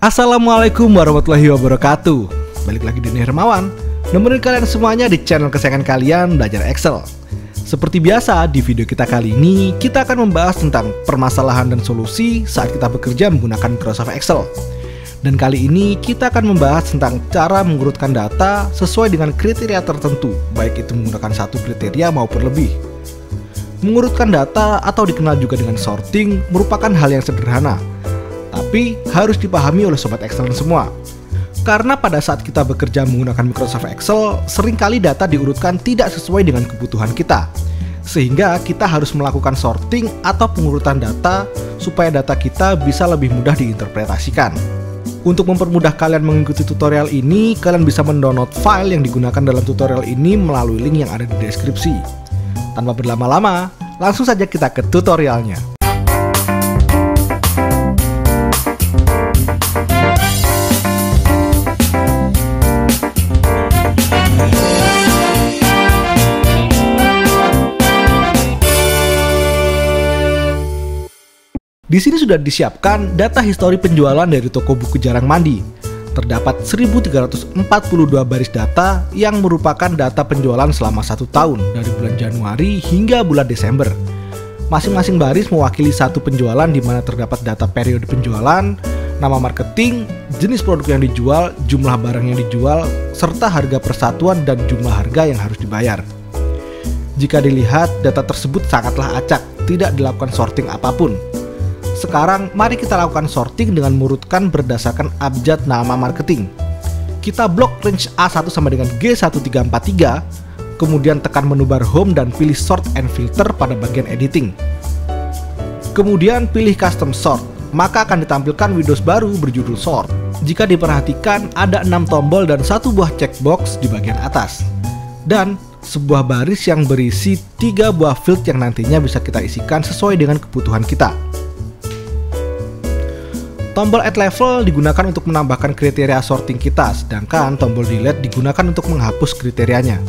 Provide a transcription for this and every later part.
Assalamualaikum warahmatullahi wabarakatuh. Balik lagi di Hermawan, nemenin kalian semuanya di channel kesayangan kalian, Belajar Excel. Seperti biasa, di video kita kali ini kita akan membahas tentang permasalahan dan solusi saat kita bekerja menggunakan Microsoft Excel. Dan kali ini kita akan membahas tentang cara mengurutkan data sesuai dengan kriteria tertentu, baik itu menggunakan satu kriteria maupun lebih. Mengurutkan data atau dikenal juga dengan sorting merupakan hal yang sederhana, tapi harus dipahami oleh sobat Excel semua. Karena pada saat kita bekerja menggunakan Microsoft Excel, seringkali data diurutkan tidak sesuai dengan kebutuhan kita. Sehingga kita harus melakukan sorting atau pengurutan data supaya data kita bisa lebih mudah diinterpretasikan. Untuk mempermudah kalian mengikuti tutorial ini, kalian bisa mendownload file yang digunakan dalam tutorial ini melalui link yang ada di deskripsi. Tanpa berlama-lama, langsung saja kita ke tutorialnya. Di sini sudah disiapkan data histori penjualan dari toko buku Jarang Mandi. Terdapat 1342 baris data yang merupakan data penjualan selama 1 tahun dari bulan Januari hingga bulan Desember. Masing-masing baris mewakili satu penjualan di mana terdapat data periode penjualan, nama marketing, jenis produk yang dijual, jumlah barang yang dijual, serta harga persatuan dan jumlah harga yang harus dibayar. Jika dilihat, data tersebut sangatlah acak, tidak dilakukan sorting apapun. Sekarang mari kita lakukan sorting dengan mengurutkan berdasarkan abjad nama marketing. Kita blok range A1 sama dengan G1343, kemudian tekan menu bar home dan pilih sort and filter pada bagian editing. Kemudian pilih custom sort, maka akan ditampilkan windows baru berjudul sort. Jika diperhatikan ada 6 tombol dan satu buah checkbox di bagian atas. Dan sebuah baris yang berisi 3 buah field yang nantinya bisa kita isikan sesuai dengan kebutuhan kita. Tombol Add Level digunakan untuk menambahkan kriteria sorting kita, sedangkan tombol Delete digunakan untuk menghapus kriterianya.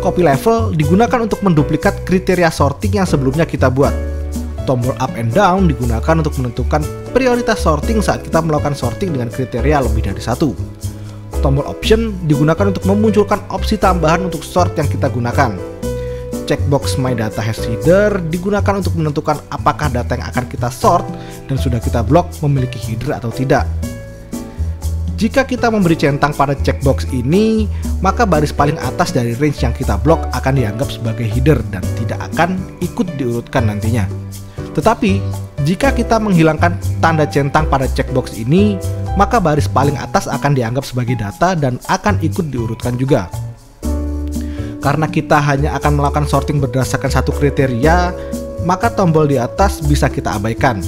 Copy Level digunakan untuk menduplikat kriteria sorting yang sebelumnya kita buat. Tombol Up and Down digunakan untuk menentukan prioritas sorting saat kita melakukan sorting dengan kriteria lebih dari satu. Tombol Option digunakan untuk memunculkan opsi tambahan untuk sort yang kita gunakan. Checkbox My Data Has Header digunakan untuk menentukan apakah data yang akan kita sort dan sudah kita blok memiliki header atau tidak. Jika kita memberi centang pada checkbox ini, maka baris paling atas dari range yang kita blok akan dianggap sebagai header dan tidak akan ikut diurutkan nantinya. Tetapi, jika kita menghilangkan tanda centang pada checkbox ini, maka baris paling atas akan dianggap sebagai data dan akan ikut diurutkan juga. Karena kita hanya akan melakukan sorting berdasarkan satu kriteria, maka tombol di atas bisa kita abaikan.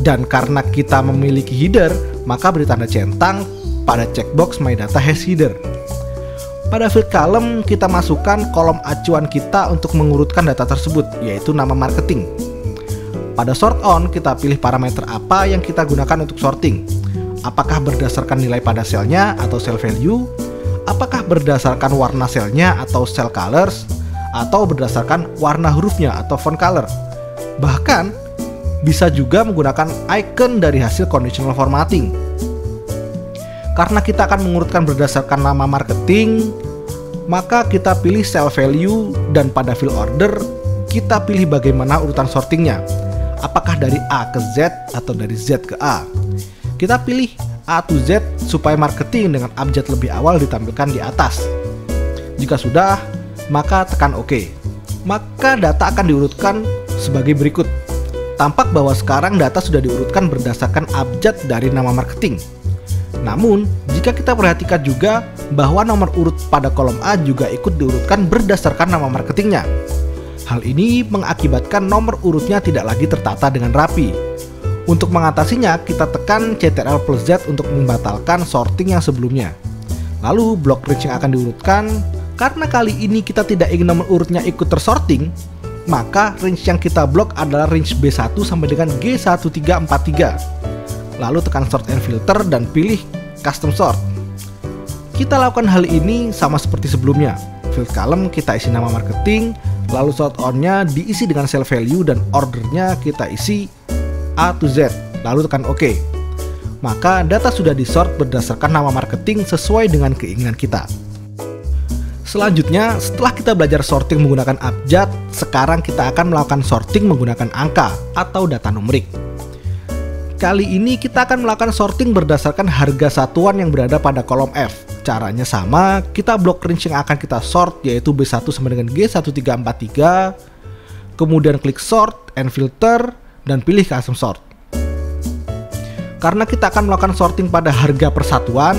Dan karena kita memiliki header, maka beri tanda centang pada checkbox My Data Has Header. Pada field column, kita masukkan kolom acuan kita untuk mengurutkan data tersebut, yaitu nama marketing. Pada sort on, kita pilih parameter apa yang kita gunakan untuk sorting. Apakah berdasarkan nilai pada selnya atau cell value? Apakah berdasarkan warna selnya atau cell colors, atau berdasarkan warna hurufnya atau font color. Bahkan bisa juga menggunakan icon dari hasil conditional formatting. Karena kita akan mengurutkan berdasarkan nama marketing, maka kita pilih cell value dan pada field order kita pilih bagaimana urutan sortingnya. Apakah dari A ke Z atau dari Z ke A. Kita pilih A to Z supaya marketing dengan abjad lebih awal ditampilkan di atas. Jika sudah, maka tekan OK. Maka data akan diurutkan sebagai berikut. Tampak bahwa sekarang data sudah diurutkan berdasarkan abjad dari nama marketing. Namun, jika kita perhatikan juga bahwa nomor urut pada kolom A juga ikut diurutkan berdasarkan nama marketingnya. Hal ini mengakibatkan nomor urutnya tidak lagi tertata dengan rapi. Untuk mengatasinya, kita tekan Ctrl+Z untuk membatalkan sorting yang sebelumnya. Lalu blok range yang akan diurutkan, karena kali ini kita tidak ingin nomor urutnya ikut tersorting, maka range yang kita blok adalah range B1 sampai dengan G1343. Lalu tekan Sort and Filter dan pilih Custom Sort. Kita lakukan hal ini sama seperti sebelumnya. Field column kita isi nama marketing, lalu sort on-nya diisi dengan cell value dan ordernya kita isi A to Z, lalu tekan OK. maka data sudah disort berdasarkan nama marketing sesuai dengan keinginan kita. Selanjutnya, setelah kita belajar sorting menggunakan abjad, sekarang kita akan melakukan sorting menggunakan angka atau data numerik. Kali ini kita akan melakukan sorting berdasarkan harga satuan yang berada pada kolom F. Caranya sama, kita blok range yang akan kita sort yaitu B1 sama dengan G1343, kemudian klik sort and filter dan pilih custom sort. Karena kita akan melakukan sorting pada harga persatuan,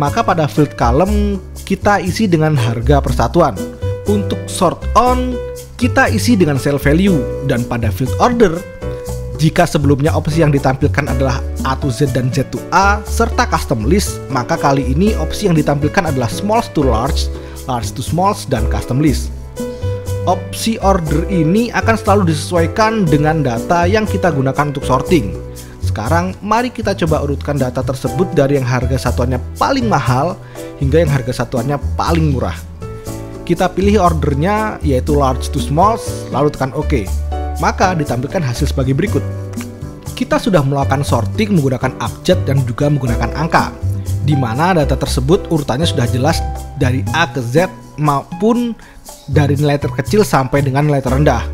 maka pada field column kita isi dengan harga persatuan. Untuk sort on, kita isi dengan cell value. Dan pada field order, jika sebelumnya opsi yang ditampilkan adalah A to Z dan Z to A, serta custom list, maka kali ini opsi yang ditampilkan adalah small to large, large to small, dan custom list. Opsi order ini akan selalu disesuaikan dengan data yang kita gunakan untuk sorting. Sekarang mari kita coba urutkan data tersebut dari yang harga satuannya paling mahal hingga yang harga satuannya paling murah. Kita pilih ordernya yaitu large to small, lalu tekan OK. Maka ditampilkan hasil sebagai berikut. Kita sudah melakukan sorting menggunakan abjad dan juga menggunakan angka, di mana data tersebut urutannya sudah jelas dari A ke Z maupun dari nilai terkecil sampai dengan nilai terendah.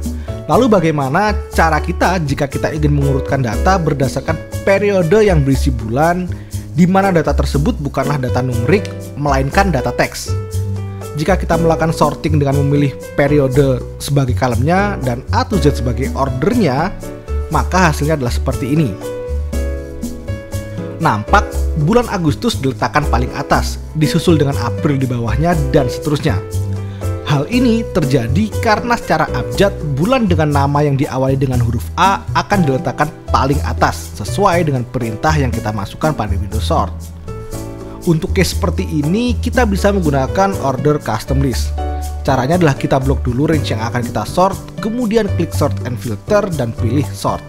Lalu bagaimana cara kita jika kita ingin mengurutkan data berdasarkan periode yang berisi bulan, di mana data tersebut bukanlah data numerik, melainkan data teks. Jika kita melakukan sorting dengan memilih periode sebagai kolomnya dan A to Z sebagai ordernya, maka hasilnya adalah seperti ini. Nampak bulan Agustus diletakkan paling atas, disusul dengan April di bawahnya, dan seterusnya. Hal ini terjadi karena secara abjad, bulan dengan nama yang diawali dengan huruf A akan diletakkan paling atas sesuai dengan perintah yang kita masukkan pada window sort. Untuk case seperti ini, kita bisa menggunakan order custom list. Caranya adalah kita blok dulu range yang akan kita sort, kemudian klik sort and filter dan pilih sort.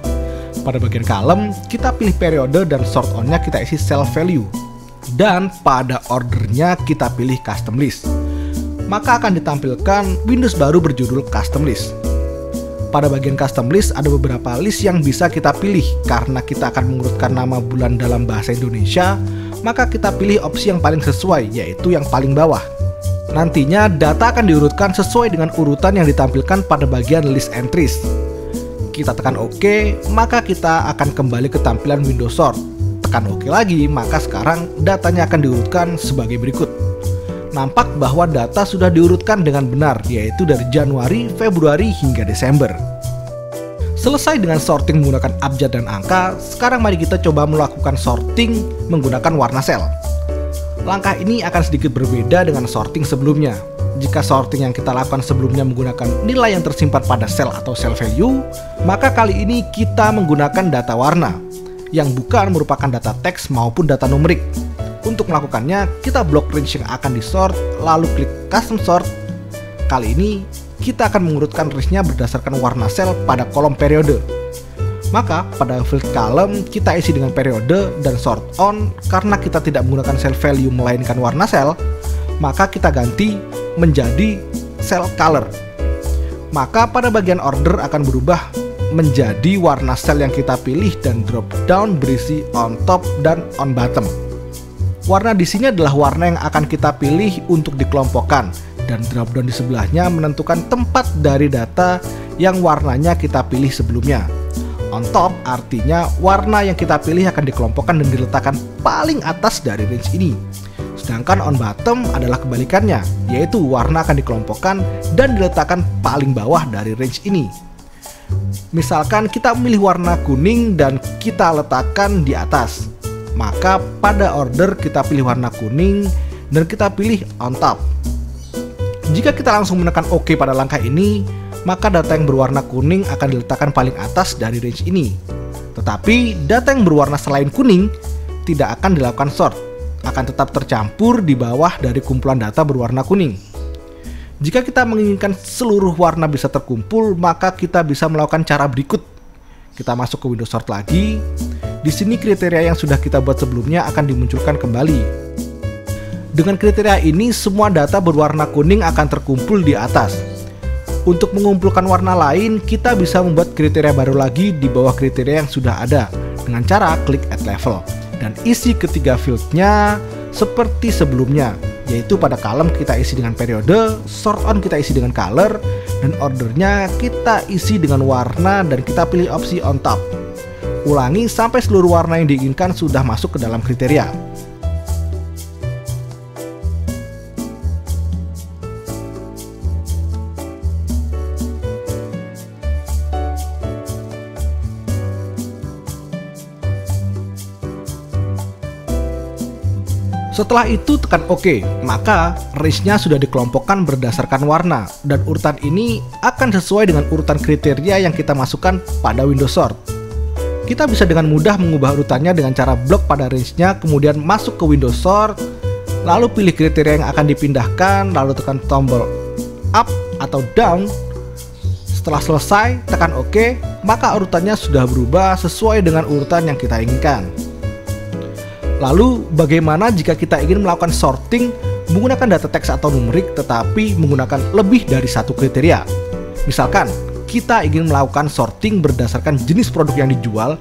Pada bagian column, kita pilih periode dan sort on-nya kita isi cell value. Dan pada ordernya kita pilih custom list. Maka akan ditampilkan Windows baru berjudul Custom List. Pada bagian Custom List ada beberapa list yang bisa kita pilih. Karena kita akan mengurutkan nama bulan dalam bahasa Indonesia, maka kita pilih opsi yang paling sesuai, yaitu yang paling bawah. Nantinya data akan diurutkan sesuai dengan urutan yang ditampilkan pada bagian List Entries. Kita tekan OK, maka kita akan kembali ke tampilan Windows Sort. Tekan OK lagi, maka sekarang datanya akan diurutkan sebagai berikut. Nampak bahwa data sudah diurutkan dengan benar, yaitu dari Januari, Februari, hingga Desember. Selesai dengan sorting menggunakan abjad dan angka, sekarang mari kita coba melakukan sorting menggunakan warna sel. Langkah ini akan sedikit berbeda dengan sorting sebelumnya. Jika sorting yang kita lakukan sebelumnya menggunakan nilai yang tersimpan pada sel atau cell value, maka kali ini kita menggunakan data warna, yang bukan merupakan data teks maupun data numerik. Untuk melakukannya, kita blok range yang akan disort, lalu klik custom sort. Kali ini, kita akan mengurutkan range-nya berdasarkan warna sel pada kolom periode. Maka, pada field column, kita isi dengan periode dan sort on. Karena kita tidak menggunakan cell value melainkan warna sel, maka kita ganti menjadi cell color. Maka pada bagian order akan berubah menjadi warna sel yang kita pilih dan drop down berisi on top dan on bottom. Warna di sini adalah warna yang akan kita pilih untuk dikelompokkan, dan drop-down di sebelahnya menentukan tempat dari data yang warnanya kita pilih sebelumnya. On top artinya warna yang kita pilih akan dikelompokkan dan diletakkan paling atas dari range ini. Sedangkan on bottom adalah kebalikannya, yaitu warna akan dikelompokkan dan diletakkan paling bawah dari range ini. Misalkan kita memilih warna kuning dan kita letakkan di atas, maka pada order kita pilih warna kuning dan kita pilih on top. Jika kita langsung menekan OK pada langkah ini, maka data yang berwarna kuning akan diletakkan paling atas dari range ini. Tetapi data yang berwarna selain kuning tidak akan dilakukan sort, akan tetap tercampur di bawah dari kumpulan data berwarna kuning. Jika kita menginginkan seluruh warna bisa terkumpul, maka kita bisa melakukan cara berikut. Kita masuk ke Windows Sort lagi. Di sini kriteria yang sudah kita buat sebelumnya akan dimunculkan kembali. Dengan kriteria ini, semua data berwarna kuning akan terkumpul di atas. Untuk mengumpulkan warna lain, kita bisa membuat kriteria baru lagi di bawah kriteria yang sudah ada dengan cara klik Add Level. dan isi ketiga fieldnya seperti sebelumnya, yaitu pada column kita isi dengan periode, sort on kita isi dengan color, dan ordernya kita isi dengan warna dan kita pilih opsi on top. Ulangi sampai seluruh warna yang diinginkan sudah masuk ke dalam kriteria. Setelah itu tekan OK, maka range-nya sudah dikelompokkan berdasarkan warna, dan urutan ini akan sesuai dengan urutan kriteria yang kita masukkan pada window sort. Kita bisa dengan mudah mengubah urutannya dengan cara blok pada range-nya, kemudian masuk ke window sort, lalu pilih kriteria yang akan dipindahkan, lalu tekan tombol up atau down. Setelah selesai, tekan OK, maka urutannya sudah berubah sesuai dengan urutan yang kita inginkan. Lalu, bagaimana jika kita ingin melakukan sorting menggunakan data teks atau numerik tetapi menggunakan lebih dari satu kriteria? Misalkan, kita ingin melakukan sorting berdasarkan jenis produk yang dijual,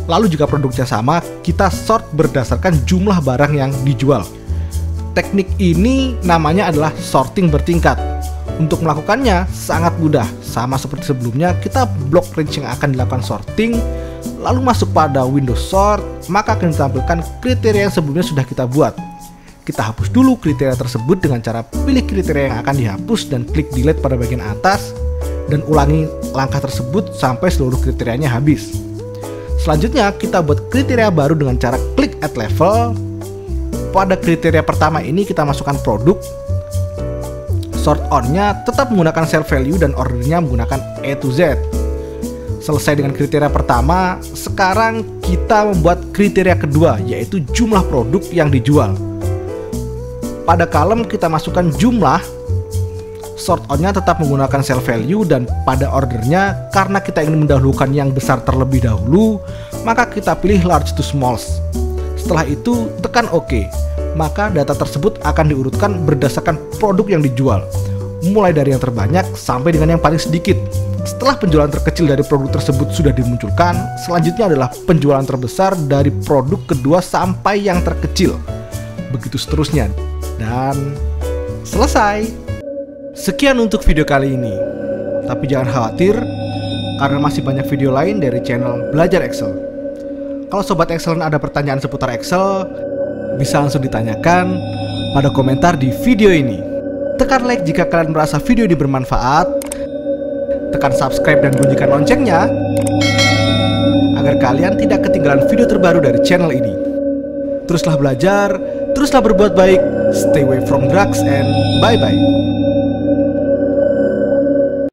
lalu jika produknya sama, kita sort berdasarkan jumlah barang yang dijual. Teknik ini namanya adalah sorting bertingkat. Untuk melakukannya sangat mudah, sama seperti sebelumnya, kita blok range yang akan dilakukan sorting, lalu masuk pada window sort, maka akan ditampilkan kriteria yang sebelumnya sudah kita buat. Kita hapus dulu kriteria tersebut dengan cara pilih kriteria yang akan dihapus dan klik delete pada bagian atas, dan ulangi langkah tersebut sampai seluruh kriterianya habis. Selanjutnya kita buat kriteria baru dengan cara klik add level. Pada kriteria pertama ini kita masukkan produk. Sort on-nya tetap menggunakan cell value dan ordernya menggunakan A to Z. Selesai dengan kriteria pertama, sekarang kita membuat kriteria kedua, yaitu jumlah produk yang dijual. Pada column kita masukkan jumlah, sort on-nya tetap menggunakan cell value, dan pada ordernya, karena kita ingin mendahulukan yang besar terlebih dahulu, maka kita pilih large to small. Setelah itu, tekan OK, maka data tersebut akan diurutkan berdasarkan produk yang dijual, mulai dari yang terbanyak sampai dengan yang paling sedikit. Setelah penjualan terkecil dari produk tersebut sudah dimunculkan, selanjutnya adalah penjualan terbesar dari produk kedua sampai yang terkecil. Begitu seterusnya. Dan selesai. Sekian untuk video kali ini. Tapi jangan khawatir, karena masih banyak video lain dari channel Belajar Excel. Kalau Sobat Excellent ada pertanyaan seputar Excel, bisa langsung ditanyakan pada komentar di video ini. Tekan like jika kalian merasa video ini bermanfaat. Tekan subscribe dan bunyikan loncengnya agar kalian tidak ketinggalan video terbaru dari channel ini. Teruslah belajar, teruslah berbuat baik, stay away from drugs, and bye-bye.